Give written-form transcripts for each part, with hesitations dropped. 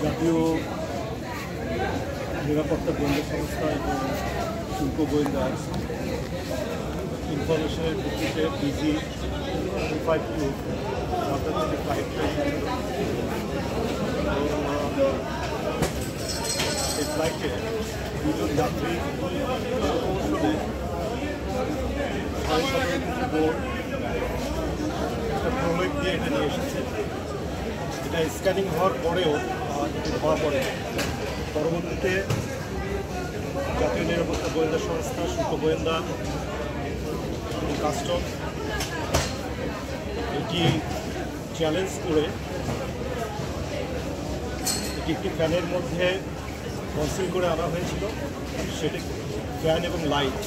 জাতীয় নিরাপত্তা গোয়েন্দা সংস্থা এবং শুল্ক গোয়েন্দা ইনফরমেশনের ভিত্তিতে ডিজি 252 মাত্রা থেকে ফ্লাইট এই ফ্লাইটে দুজন যাত্রী কৌশলে 17.5 বোর্ড একটা প্রলেপ দিয়ে এটা নিয়ে এসেছে। এটা স্ক্যানিং হওয়ার পরেও এটি ধরা পড়ে। পরবর্তীতে জাতীয় নিরাপত্তা গোয়েন্দা সংস্থা, শুল্ক গোয়েন্দা এবং কাস্টম এটি চ্যালেঞ্জ করে এটি একটি ফ্যানের মধ্যে কনসিল করে আনা হয়েছিল। সেটি ফ্যান এবং লাইট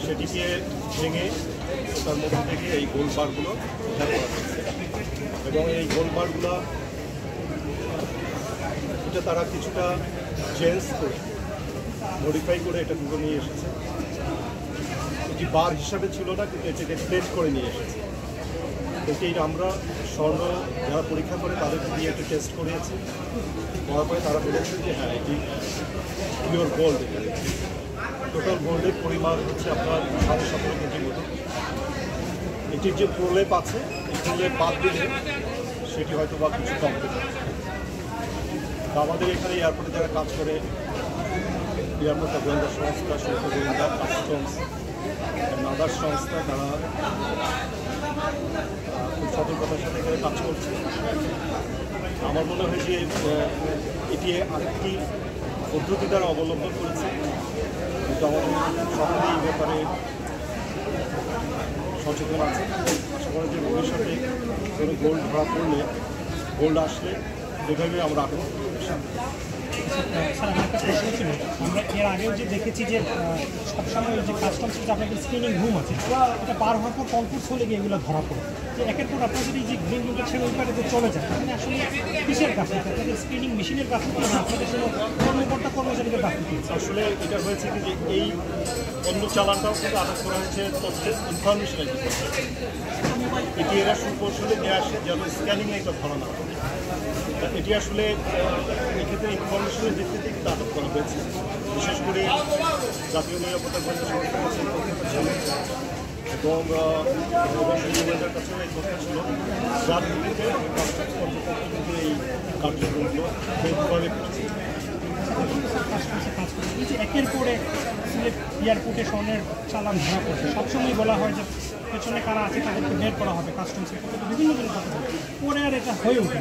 সেটিকে ভেঙে তার মধ্যে থেকে এই গোলবারগুলো উদ্ধার করা হয়েছে এবং এই গোলবারগুলো এটা তারা কিছুটা চেঞ্জ করে মডিফাই করে এটা দুটো নিয়ে এসেছে। এটি বার হিসাবে ছিল না, কিন্তু এটাকে প্লেট করে নিয়ে এসেছে। এটি আমরা স্বর্ণ যারা পরীক্ষা করে তাদেরকে দিয়ে একটু টেস্ট করিয়েছি। করার পরে তারা বলেছে যে হ্যাঁ এটি পিওর গোল্ড। টোটাল গোল্ডের পরিমাণ হচ্ছে আপনার 17.5 কেজির মতো। এটির যে প্রলেপ আছে এই প্রলেপ বাদ দিলে সেটি হয়তো বা কিছু কম পেতে। আমাদের এখানে এয়ারপোর্টে যারা কাজ করে নিরাপত্তা গোয়েন্দা সংস্থা, শুল্ক গোয়েন্দা, কাস্টমস আদার্স সংস্থা, তারা খুব সতর্কতার সাথে এখানে কাজ করছে। আমার মনে হয় যে এটি আরেকটি পদ্ধতি দ্বারা অবলম্বন করেছে, কিন্তু আমাদের সকলেই এই ব্যাপারে সচেতন আছে। আশা করি যে ভবিষ্যতে কোনো গোল্ড ধরা পড়লে, গোল্ড আসলে এভাবে আমরা আগ্রহ করব। স্যার আমার একটা প্রশ্ন ছিল, আমরা এর আগেও যে দেখেছি যে সবসময় যে কাস্টমসের যে আপনাদের স্ক্রিনিং রুম আছে, এটা পার হওয়ার পর কনফিউজ হলে গিয়ে এগুলো ধরা পড়ে। যে একের পর আপনার যদি যে গ্রিন রুমটা ছেড়ে ওই পারে চলে যায়, মানে আসলে কিসের কাছে আপনাদের স্ক্রিনিং মেশিনের কাছে না আপনাদের কোনো কর্মকর্তা কর্মচারীদের কাছে? আসলে এটা হয়েছে কি যে এই অন্য চালানটাও কিন্তু আটক করা হয়েছে তথ্যের ইনফরমেশনের ভিত্তিতে। এটি এরা সুকৌশলে নিয়ে আসে যেন স্ক্যানিং এটা ধরা না হয়। এটি আসলে এক্ষেত্রে ইনফরমেশনের ভিত্তিতে কিন্তু আটক করা হয়েছে। বিশেষ করে জাতীয় নিরাপত্তা গোয়েন্দা সংস্থার কাছে এই তথ্যটা ছিল এবং গোয়েন্দার কাছেও এই তথ্য ছিল, যার ভিত্তিতে কাস্টমস কর্তৃপক্ষ কিন্তু এই কার্যক্রমগুলো ফেরভাবে করছে। একের পরে এয়ারপোর্টে স্বর্ণের চালান ধরা পড়ছে, সবসময় বলা হয় যে পেছনে কারা আছে তাদেরকে বের করা হবে, কাস্টমসের পক্ষে বিভিন্ন দিনের কথা বলে, পরে আর এটা হয়ে ওঠে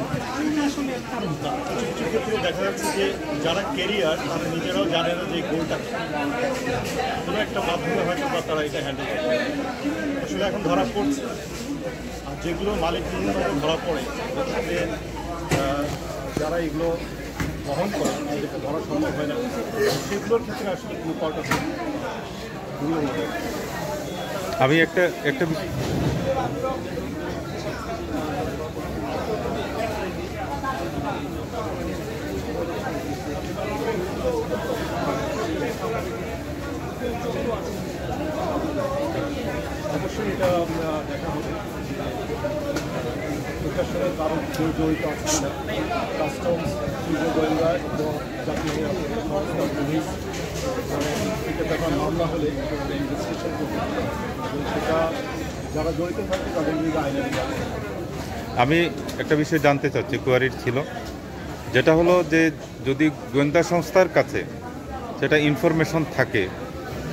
আসলে কারণ। কিছু ক্ষেত্রে দেখা যাচ্ছে যে যারা কেরিয়ার তারা নিজেরাও জানে না যে গোলটা কোনো একটা মাধ্যমে হয়তো বা তারা এটা হ্যান্ডেল করে। আসলে এখন ধরা পড়ছে, আর যেগুলো মালিকবিহীনভাবে ধরা পড়ে সেক্ষেত্রে যারা এগুলো বহন করে এদেরকে ধরা সম্ভব হয় না, সেগুলোর ক্ষেত্রে আসলে কোনো পাল্টা আমি একটা বিষয় অবশ্যই এটা দেখা হবে এটার সাথে কারণ কেউ জড়িত আছে কিনা। কাস্টমস, শুল্ক গোয়েন্দা এবং জাতীয় নিরাপত্তা সংস্থা, পুলিশ এটা ব্যাপার মামলা হলে ইনভেস্টিগেশন করতে হবে এবং সেটা যারা জড়িত থাকে তাদের বিরুদ্ধে আইনের। আমি একটা বিষয় জানতে চাচ্ছি, কোয়ারির ছিল, যেটা হলো যে যদি গোয়েন্দা সংস্থার কাছে সেটা ইনফরমেশন থাকে,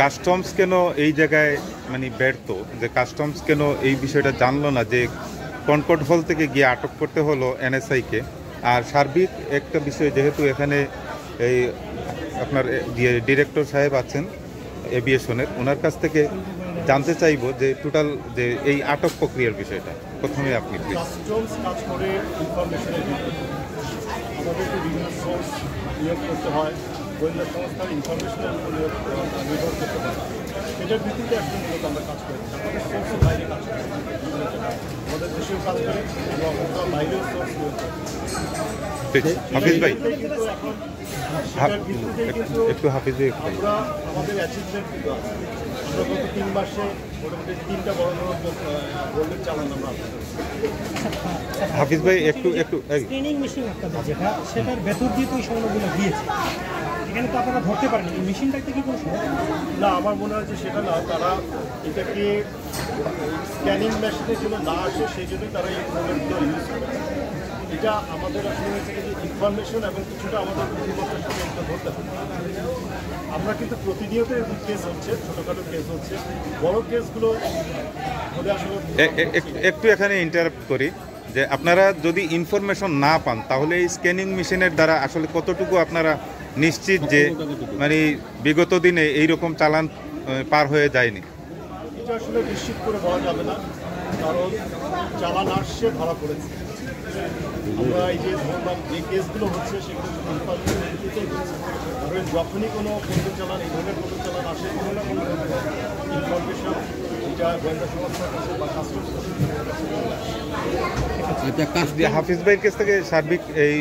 কাস্টমস কেন এই জায়গায় মানে ব্যর্থ, যে কাস্টমস কেন এই বিষয়টা জানলো না যে কনকর্ড হল থেকে গিয়ে আটক করতে হলো এনএসআইকে। আর সার্বিক একটা বিষয়, যেহেতু এখানে এই আপনার ডিরেক্টর সাহেব আছেন এভিয়েশনের, ওনার কাছ থেকে জানতে চাইব যে টোটাল যে এই আটক প্রক্রিয়ার বিষয়টা প্রথমে আপনি কাস্টমস কাজ করে ইনফরমেশনের ভিত্তিতে আমাদেরকে বিভিন্ন সোর্স নিয়োগ করতে হয়, গোয়েন্দা সংস্থার ইনফরমেশনের উপর নির্ভর করতে হয়। এটার ভিত্তিতে একদম মূলত আমরা কাজ করি। আমাদের সোর্সের বাইরে কাজ করি, আমাদের দেশেও কাজ করি এবং আমরা বাইরেও সোর্স নিয়োগ করি। হাফিজ ভাই কিন্তু এখন একটু হাফিজ আমরা আমাদের অ্যাচিভমেন্ট কিন্তু আছে। আমরা গত 3 মাসে মোটামুটি 3টা বড় বড় গোল্ডের চালান আমরা আপনাদের হাফিজ ভাই একটু স্ক্রিনিং মেশিন আপনাদের যেটা সেটার ভেতর দিয়ে তো ওই স্বর্ণগুলো গিয়েছে, এখানে তো আপনারা ধরতে পারেন এই মেশিনটাতে কি কোনো সমস্যা? না, আমার মনে হয় যে সেটা না, তারা এটাকে স্ক্যানিং মেশিনের জন্য না আসে সেই জন্যই তারা এই প্রোডাক্টগুলো ইউজ করে। এটা আমাদের আসলে হচ্ছে যে ইনফরমেশন এবং কিছুটা আমাদের বুদ্ধিমত্তার সাথে এটা ধরতে হবে। আমরা কিন্তু প্রতিনিয়ত এরকম কেস হচ্ছে, ছোটোখাটো কেস হচ্ছে, বড় কেসগুলো হলে আসলে একটু এখানে ইন্টারাপ্ট করি যে আপনারা যদি ইনফরমেশন না পান তাহলে এই স্ক্যানিং মেশিনের দ্বারা আসলে কতটুকু আপনারা নিশ্চিত যে মানে বিগত দিনে এইরকম চালান পার হয়ে যায়নি? এটা আসলে নিশ্চিত করে বলা যাবে না, কারণ চালান আসছে ধরা পড়েছে। আমরা এই যে ধরলাম যে কেসগুলো হচ্ছে সেগুলো ইনফরমেশন ভিত্তিতেই হচ্ছে। ধরেন যখনই কোনো বন্ধু চালান, এই ধরনের বন্ধু চালান আসে, কোনো না কোনো ইনফরমেশন এটা গোয়েন্দা সংস্থার কাছে বা কাস্টমস হাফিজ ভাইয়ের কাছ থেকে সার্বিক এই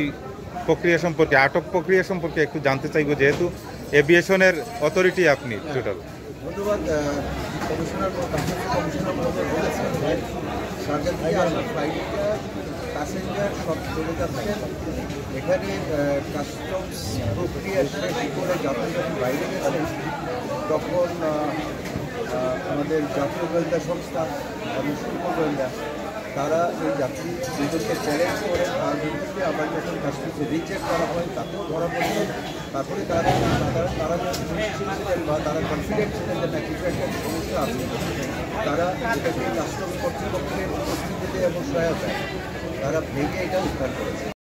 প্রক্রিয়া সম্পর্কে, আটক প্রক্রিয়া সম্পর্কে একটু জানতে চাইবো, যেহেতু এভিয়েশনের অথরিটি আপনি টোটাল। ধন্যবাদ। কমিশনার মহোদয় বলেছেন যে সরকার থেকে আসা ফ্লাইটটা প্যাসেঞ্জার সব চলে যাচ্ছেন। এখানে কাস্টমস প্রক্রিয়া শেষ করে যাত্রী যখন বাইরে গেছেন তখন আমাদের জাতীয় গোয়েন্দা সংস্থা এবং শুল্ক গোয়েন্দা তারা এই যাত্রী দুজনকে চ্যালেঞ্জ করে তার ভিত্তিতে আবার যখন কাস্টমসে রিচেক করা হয় তাতেও ধরা পড়ে। তারপরে তারা নিশ্চিত ছিলেন বা তারা কনফিডেন্ট ছিলেন যে না কিছু একটা সমস্যা আছে, তারা এটাকে কাস্টমস কর্তৃপক্ষের উপস্থিতিতে এবং সহায়তায় তারা ভেঙে এটা উদ্ধার করেছে।